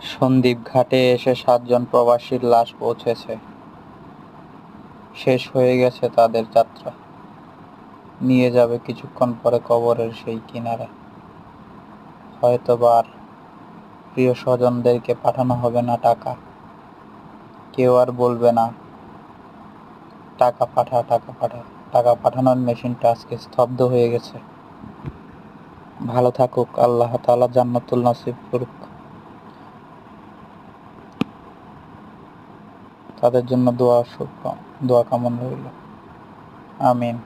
সন্দ্বীপ ঘাটে এসে ৭ জন প্রবাসীর লাশ পৌঁছেছে। শেষ হয়ে গেছে তাদের যাত্রা। নিয়ে যাবে কিছুক্ষণ পরে কবরের সেই কিনারে। হয়তোবা আর প্রিয় স্বজনদেরকে পাঠানো হবে না টাকা। কেউ আর বলবে না টাকা পাঠা, টাকা পাঠা। টাকা পাঠানোর মেশিনটা আজকে স্তব্ধ হয়ে গেছে। ভালো থাকুক, আল্লাহ তাআলা জান্নাতুল নসিব করুক। তাদের জন্য দোয়া কামনা রইল। আমিন।